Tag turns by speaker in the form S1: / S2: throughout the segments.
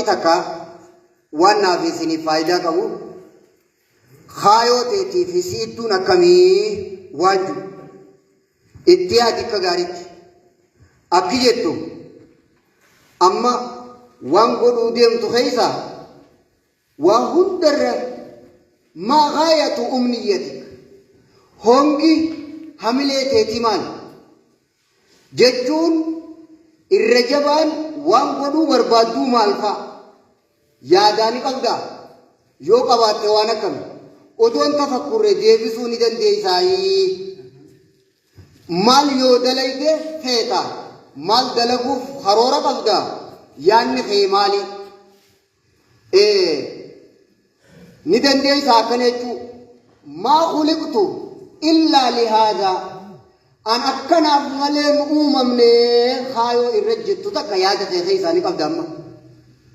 S1: Takka waan naaf isinii faayidaa qabu kaayoo teetii fi siidduun akkamii waan jiru itti yaadi akka gaariitti akki jettu amma waan godhuu deemtu keessa waan hundarra maa gaayatu umniyyatik hongi hamilee teetii maal jechuun irra jabaan waan godhuu barbaaduu maal fa'a yaadaani qabdaa yoo qabaatte waan akkam odoon tafakkurre deebisuu ni dandeessaayii maal yoo dalayde feeta maal dalaguuf haroora qabdaa yaanni fee maali ni dandeessaa akkana jechuu maa khuliqtu illaa lihaadaa an akkanaaf malee nu uumamne kaayoo irra jettu takka yaada ta'e isaanii qabda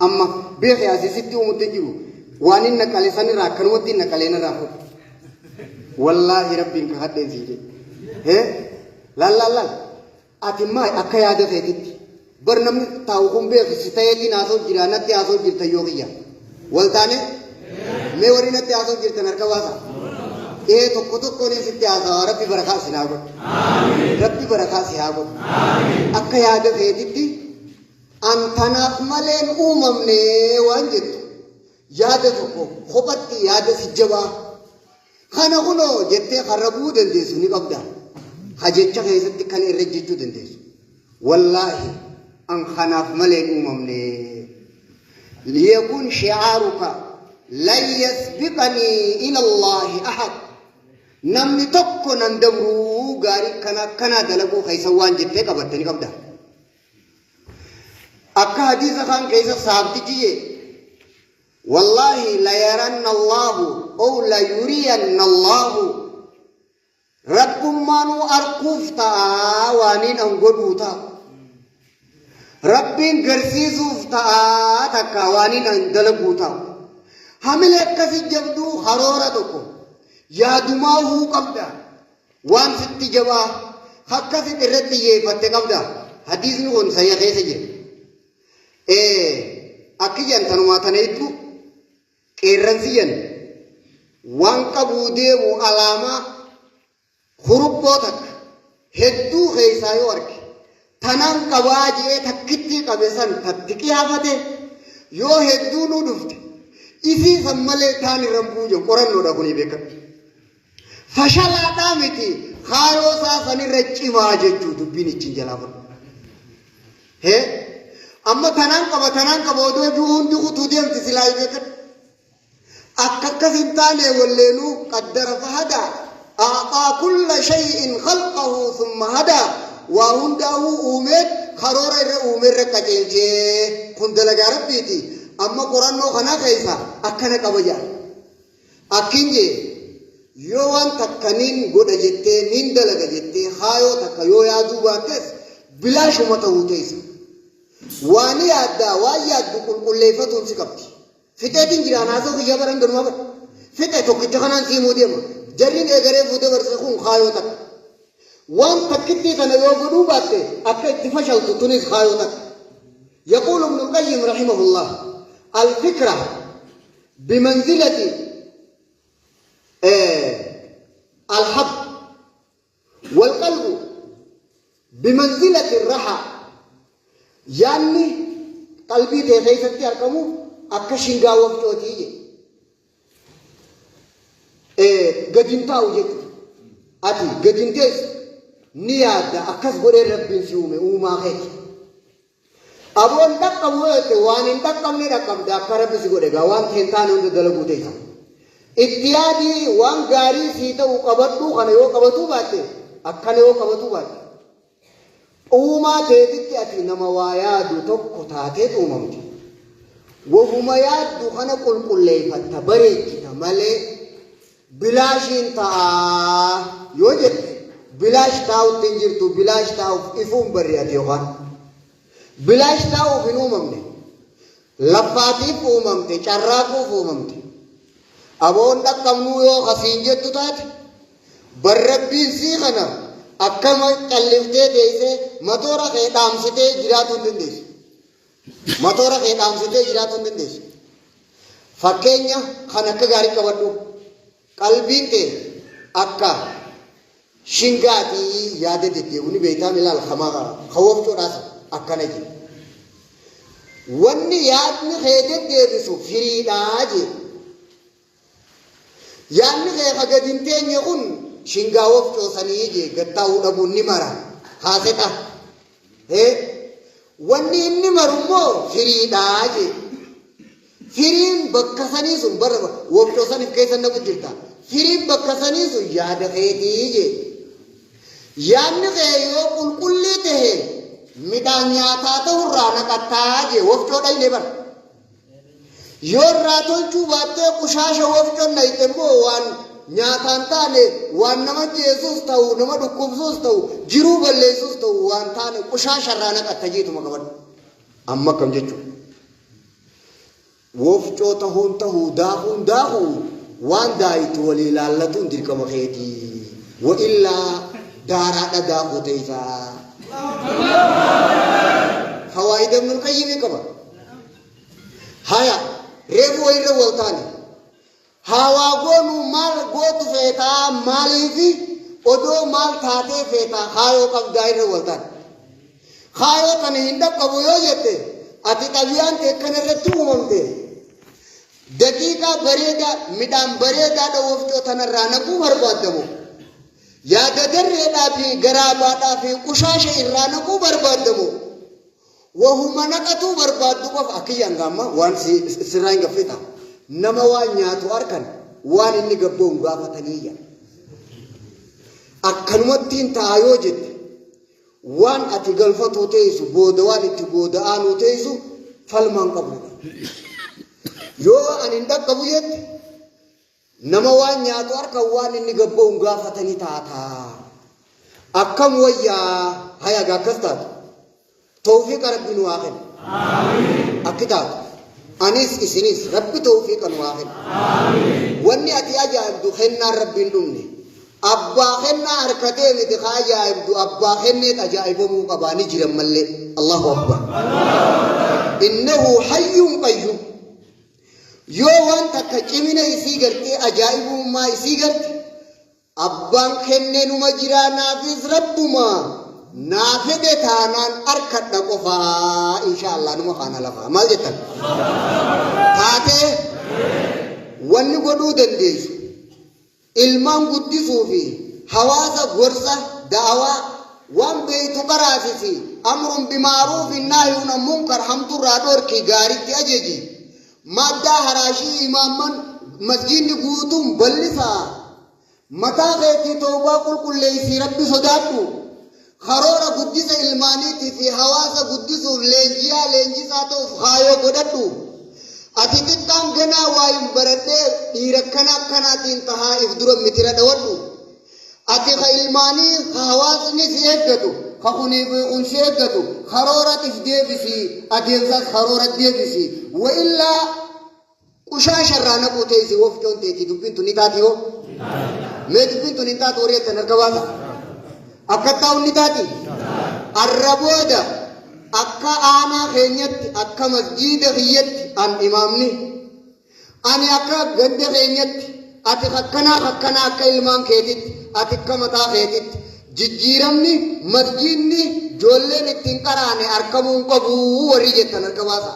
S1: amma beekee asitti uumutti jiru waan inni naqalee sanirraa akkanumatti naqalee narraa fuudhu wallaahi rabbiin ka hadheen sii jedhe laal ati maa akka yaada ta'etti bar namni taa'u kun beeku ta'eetiin haasoo jira natti haasoo jirta yoo kiyya waltaane mee warri natti haasoo jirtan harka baasa tokko ni sitti haasawaa rabbi barakaa si haa godhu rabbi barakaa si haa godhu akka yaada ta'etti an tanaaf maleen uumamne waan jettu yaada tokko kophatti yaada si jabaa kana kunoo jettee harrabuu dandeessu ni qabda hajecha keessatti kan irra jechuu dandeessu wallaahi an kanaaf maleen uumamne liyakun shi'aaruka lan yasbiqanii ila allaahi ahad namni tokko nan dabruu gaarii kana dalaguu keessa waan jettee qabatte ni qabda akka hadiisa kan keessa saabti jiyye wallahi la yaranna allahu aw la yuriyanna allahu rabbummaanu arkuuf ta'a waaniin an godhuu ta'a rabbiin garsiisuuf ta'a takka waaniin an dalaguu ta'a hamilee akkasi jabduu haroora tokko yaadumaa huu qabda waan sitti jabaa akkasit irratti xiyyeeffatte qabda hadiisni kun sayya keessa jira akkiyan tanumaa tana ittu qeerransiyan waan qabuu deemu alaamaa hurubboo takka hedduu keessaa yoo arge tanaan qabaa jee takkitti qabe san tatti qiyaafate yoo hedduu nu dhufte isii san malee taan irran buuje qorannoodha kunii beekan fashalaadhaa miti kaayoo isaa sanirra cimaa jechuu dubbiin ittiin jalaa fudhu amma tanaan qaba odoo juu hundi kutuu deemti silaa beekan akkasin taane walleenuu qaddara fahadaa a'aa kulla shay'in khalqahu thumma hadaa waa hundaa'uu uumeet karoora irra uumeerra qaceelchee kun dalagaa rabbiiti amma qorannoo kanaa keessa akkana qaba jaa akkin jee yoo waan takka nin godha jettee nin dalaga jettee kaayoo takka yoo yaaduu baattes bilaashuma ta'uu teessa waan yaaddaa waan yaaddu qulqulleeffatuun si qabdi fixeetiin jiraan haasoo kiyyaa baran galumaa bara fixe tokkicha kanaan siimuu deema jarriin eegaree fuutee barse kun kaayoo takka waan takkitti kana yoo godhuu baatte akka itti fashaltu tunis kaayoo takka يقول ابن القيم رحمه الله الفكرة بمنزلة الحب والقلب بمنزلة الرحى يعني قلبي تغيثتي أركمو أكشنغا وفتوتي قد انتاو جد أتي قد انتاز نيادة أكس قرير رب سيومي وما خيك أبون دقم وقت وان دقم لرقم داكرا بسيقود وان تنتان عند دلقو تيسا اتيادي وان غاري سيتا وقبطو خانا يو قبطو باتي أكنا يو قبطو باتي وما تيدت أتي نما ويادو توقو تاتيت وممتي وهما يادو خانا قل ليفتا بريكتا مالي بلاشين تا يوجد بلاش تاو تنجرتو بلاش تاو إفون بريات يوخان بلاش تاو خنو ممني لفاتي فو ممتي چراكو فو ممتي أبون دقم نو يو خسين جتو تاتي بربين سيخنا akkama qalliftee deeyse motora kee dhaamsitee jiraatu hin dandeessu. Motora kee dhaamsitee jiraatu hin dandeessu. Fakkeenya kan akka gaarii qabadhu qalbiin kee akka shingaatii yaada deddeebi'uun beektaa milaal hamaa hawwaftoodhaas akkana jiru. Wanni yaadni kee deddeebisu firiidhaa jedhu. Yaadni kee gadi hin teenye kun shingaa wafcoosanii je gattaa'uu dhabuun ni mara haasexa. Wanni inni marummoo firiidhaa je. Firiin bakka sanii sun bara wafcoosaniif keessa naqu jirta. Firiin bakka sanii sun yaada keetii je. Yaadni kee yoo qulqullii tahe midhaan nyaataa ta'urraa naqattaa je wafcoodha illee bara. Yoo irraa tolchuu baattee qushaasha wafcoon nayte immoo waan nyaataan taane waan nama jeesuus ta'u nama dhukkubsuus ta'u jiruu balleessuus ta'u waan taane qushaasha irraa naqatta jeetuma qabadhu. Amma akkam jechuudha. Wafcoo ta'uu daakuu waan daayitu walii laallatuun dirqama keetii. Wa illaa daaraadha daakuu ta'isa. Fawaayida Ibnul Qayyim qaba. Haya reefu wayirra waltaane. Hawaa goonu maal gootu feetaa maaliifi odoo maal taatee feetaa haayoo qabdaa irra waltaane. Haayoo kana hin dhaqqabu yoo jette ati xabiyaan kee kanarratti uumamte. Daqiiqaa bareedaa midhaan bareedaadha wafcoo tanarraa naquu barbaadamu. Yaada darreedhaa fi garaabaadhaa fi qushaasha irraa naquu barbaadamu. Wahuma naqatuu barbaaddu qofa akkiyyaan gaamma waan sirraa hin gaffita. Nama waan nyaatu arkan waan inni gabboon gaafataniiyya. Akkanumattiin ta'a yoo jette waan ati galfatuu teessu booda waan itti booda'aanuu teessu falmaan qabudha. Yoo ani hin dhaqqabu jette nama waan nyaatu arkan waan inni gabboon gaafatanii taata. Akkam wayyaa hayaga akkas taatu. Tawfiiqa Rabbi nu haa kennu. Akki taatu. Anis isinis Rabbi tawfiiqa nu haa kennu. Wanni ati ajaa'ibdu kennaan Rabbiin dhumne. Abbaa kennaa harkatee miti haa ajaa'ibdu abbaa kenneet ajaa'ibamuu qabaa ni jiran mallee. Allahu Akbar. Innahu hayyun qayyum. Yoo waan takka cimina isii gartee ajaa'ibummaa isii garte abbaan kennee numa jiraa naafis Rabbuma. Naafede taanaan arkadha qofaa inshallah numa faana lafaa maal jettan taatee wanni godhuu dandeessu ilmaan guddisuu fi hawaasa gorsa daawaa waan beeytu qaraasisi amrun bimaaruufin nahyun an munkar hamturraa dhorki gaaritti ajeji maddaa haraashii imaamman masjidni guutuun bal'isaa mataa keetii tawbaa qulqulleeysii Rabbi sodaadhu. Karoora guddisa ilmaaniitii fi hawaasa guddisuuf leenjisaa ta'uuf haayoo godhadhu. Ati xiqqaan ganaa waayun baradhee dhiira akkanaatiin tahaa if dura mitira dhawadhu. Ati ka ilmaanii ka hawaasni si eeggatu ka kunii fi kun si eeggatu karooratif deebisi adeemsaas karoora deebisi. Wa illaa qushaasharraa naquu teessi wafcoon teetii dubbiin tun ni taati yoo. Mee dubbiin tun hin taatu horii akkan arga baasa. Akkattaa hunni taati arrabooda akka aanaa keenyatti akka masjiida kiyyatti an imaamni ani akka ganda keenyatti ati akkanaa akka ilmaan keetitti ati akka mataa keetitti jijjiiramni masjiidni ijoolleen ittiin qaraane argamuun qabu warri jettan arga baasa.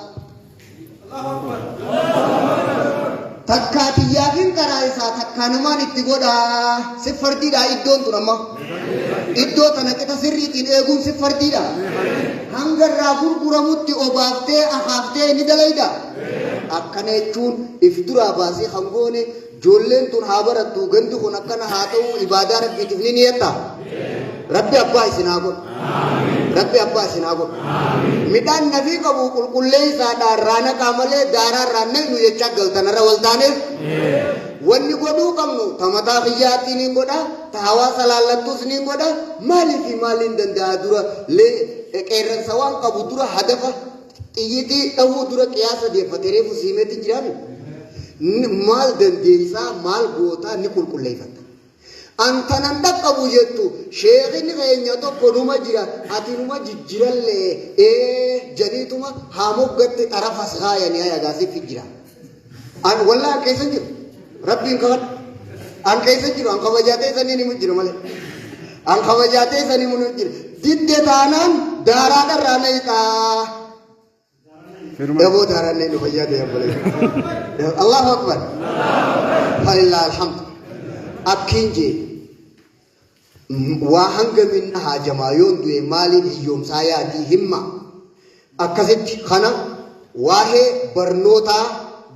S1: Takkaatiyyaafin karaa isaa takkaa namaan itti godhaa si fardiidha iddoon tun amma. Iddoo tana qixa sirriitiin eeguun si fardiidha. Hanga irraa gurguramutti obaaftee ahaaftee ni dalayda. Akkana jechuun if duraa baasee hangoone ijoolleen tun haa barattu gandi kun akkana haa ta'u ibaadaa rabbiitiif ni niyetta. Rabbi abbaa isin haa godhu. Rabbi abbaa isin haa godhu. Midhaan nafii qabu qulqulleessaadhaan raana qaamalee daaraan raannee nu jechaa galtanarra waltaaneef. Wanni godhuu qabnu ta mataa biyyaatiin hin godha ta hawaasa laallattuus ni hin godha maaliif maaliin danda'a dura qeerransa waan qabu dura hadafa xiyyitii dhahuu dura qiyaasa deeffatee reefu siimeetti jiraame maal dandeessaa maal gootaa ni qulqulleeffata. أنت نندق أبو جتو شيخين غينيا تو كنوما جرا أتينوما جرا لي جنيتوما هامو قد أرف أسغايا نيا غازي في جرا أن والله كيف نجر ربي انكار أن كيف نجر أن خواجاتي سنين مجر مالي أن خواجاتي سنين مجر ديد تانان دارا رانيتا أبو دارا نينو خواجاتي أبولي الله أكبر فلله الحمد أبكينجي وهنگ منها جماعون دوي مالي يوم ساياتي همة أكسد خنا واهي برنوتا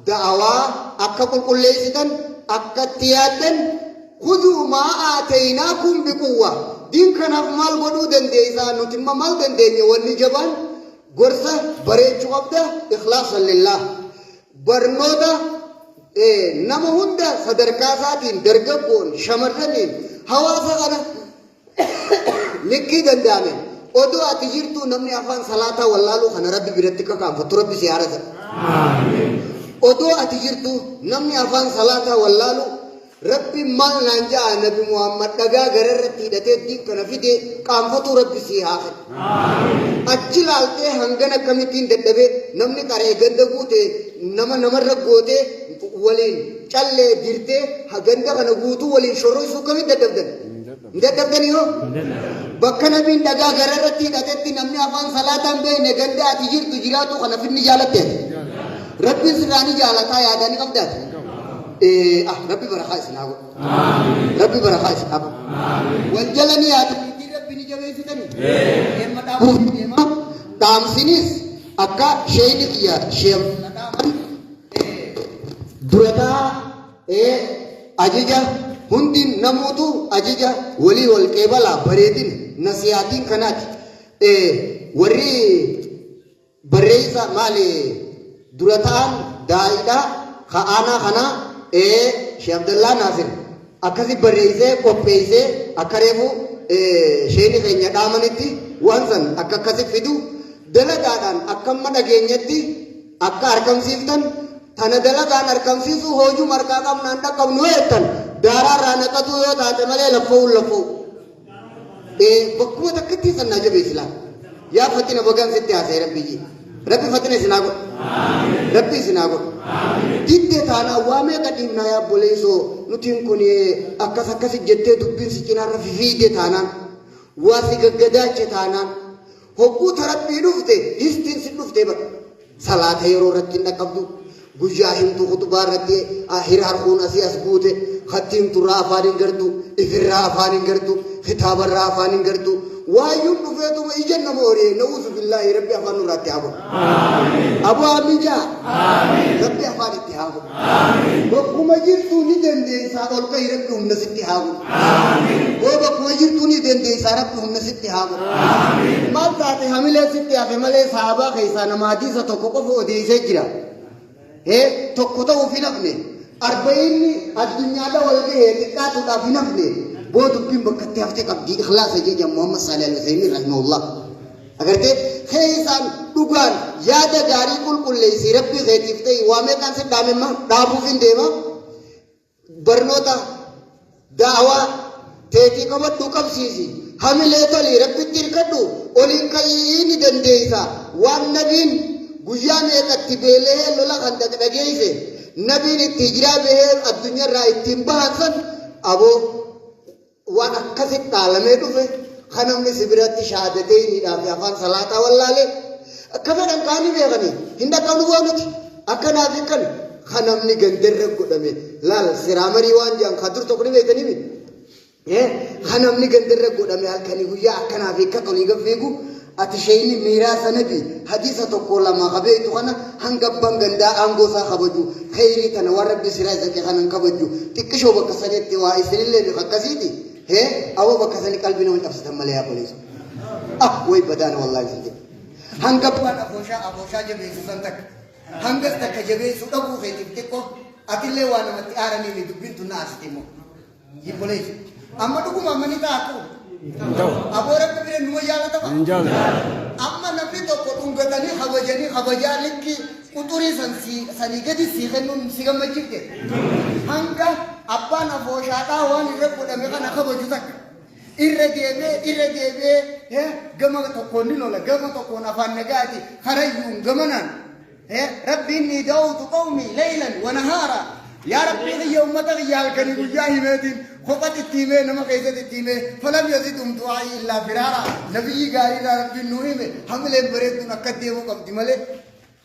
S1: دعوة أكبر كل ليستن أكتياتن خذوا ما آتيناكم بقوة دين كان مال بدودن ديسا نتم مال دن دنيا والنجبان غرسة بريتشو أبدا إخلاصا لله برنوتا nama hunda sadarkaa isaatiin dargaggoon shamarraniin hawaasa kana likkii danda'ame odoo ati jirtu namni afaan salaataa wallaaluu kana rabbi biratti kakaanfattu rabbi si haarasa odoo ati jirtu namni afaan salaataa wallaaluu rabbi maal naan ja'a nabi muhammad dhagaa gararratti hidhatee diin kana fide qaanfatu rabbi si haaqe achi laaltee hangana akkamittiin dadhabee namni qaree ganda guute namarra gootee ولين چلے دیرتے گندا کنا گوتو ولين شروع سو کمی ددبدن یو بکنا بین دگا گررتی دتتی نمنی افان صلاتن بین گندا تجیر تجراتو کنا فنی جالتے ربی سرانی جالتا یادانی قبدات ربي برخاء سنابو ربي برخاء سنابو والجلني آتي ربي نجوي ستني إما تابو إما تامسينيس أكا شيء كيا شيء درتا أجيجا هندين نموتو أجيجا ولي والكبلا بريدين نسياتين كنات وري بريسا مالي درتان دايدا خانا خنا شيخ عبد الله ناصر أكاسي بريسة كوبيسة أكاريفو شيني كينيا دامانيتي وانسان أكاسي فيدو دلدان أكام ماذا كينيتي أكار كم سيفتن ثنا دلدان أركم سيفو هوجو مركا كم ناندا كم نويتن دارا رانا كتو يو تاته ماله لفو بكو تكتي سنة جب إسلام يا فتنة بغان ستة أسير ربي ربي فتنة سناغو ربي سناغو ديدة ثانا وامي كتيم نايا بوليسو نتيم كوني أكاس أكاس جتة دبين سكينا رفيفي دة ثانا واسي كجدا ثانا هكو ثرات بينوفته هستين سنوفته بق صلاة يرو رتين كابدو بجاهين تو خطبة رتي آخر هرخون أسياس بوته ختم ترى فارين كردو إفرا فارين كردو خطاب الرا فارين كردو وايون نفيتو ما إيجان نموري نعوذ بالله ربي أفان نوراتي أبو أبو آمين جا ربي أفان اتحابو بكما جرتو ندن دي ساقل كي ربي هم نسيتي هابو بكما جرتو ندن دي سارب هم نسيتي هابو ما ذاتي هميلة سيتي هابو ملي صحابة خيسا نمادي ستوكو فو دي سجرا توكوتو في نفني 40 الدنيا دا ولدي تكاتو دا في نفني بود بيم بكتي افتك ابدي اخلاص جي محمد صلى الله عليه وسلم رحمه الله اگر تے خيسان دوغان یاد جاری کل لي ربي غيتفتي وامه كان سے دام ما دابو فين دیما برنوتا دعوا تيتي كم دوكم سيسي هم لے تو لي ربي ترکدو اولين كاي ني دنديسا وان نبين گویا میں کتبیلے لولا خندق دگیسے نبی نے تجرا به الدنيا رايتين بحثن ابو وانا كسي تعلمه دوفه خنم نے سبرات شهادتين دا في افان صلاه والله كفن كاني بيغني هندا كانوا وانت اكنا فيكن خنم ني گندر گدمه لال سرامري وان جان خضر توكني بيتني بي خنم ني گندر گدمه الكني ويا اكنا فيك كوني گفيگو اتشيني ميراث نبي حديثه تقول ما خبيت وانا هنغبن گندا انغوسا خبجو خيري تنور رب سراجك خنن خبجو تكشو بكسنتي وايسلله بكسيدي أو بكسني قلبي نون تفسد مليا بوليس وي بدان والله زندي هنغبن ابوشا جبي سنتك هنغستك جبي سودبو خيتيكو اتله وانا متي ارني مي دبين تنا استيمو يبوليس اما دكو مامني تاكو أبورك بيرن نويالا تبا أما نبي تو كتوم بداني خبجاني كي كتوري سنسي سنيجدي سيخنون سيغم مجيكte هنگا أبان أبو شاطا وان يربو دميقا نخبو جتك irra deebe gama tokkoon ni lola gama tokkoon afaan nagaati kharayyuun gamanan rabbi inni da'uutu qawmi laylan wa nahaara yaa rabbi xiyya ummata xiyya halkanii guyyaa himeetiin kophatti itti himee nama keessatti itti himee falam yazidhum du'aa'i illaa firaara nabiyyi gaariidhaa rabbiin nuu hime hamileen bareedduun akka deemuu qabdi malee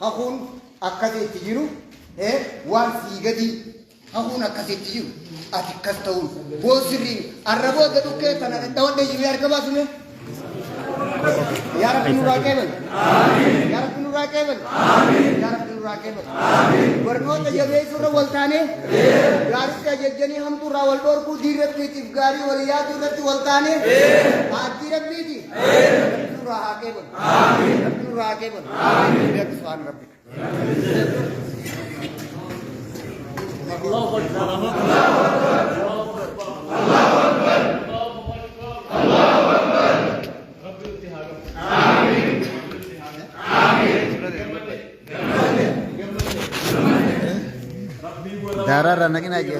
S1: hafuun akkasitti jiru waan sii gadii hafuun akkasitti jiru ati akkas ta'uun boosirriin arraboota dhukkee tana dhawwadhee jiru argabaa sume yaa rabbi nurraa qeebal yaa rabbi nurraa qeebal yaa rabbi nurraa qeebal barnoota jabeessurra wal taanee gaaritti ajajjanii hamtuurraa wal dhoorkuu diirrabbiitiif gaarii wal yaaduu irratti wal taanee aaddii rabbiiti rabbi nurraa haa qeebal rabbi nurraa haa qeebal beeku subhaan rabbi الله أكبر الله أكبر الله أكبر الله أكبر ربي اتهاج آمين آمين دارا رنگين آجي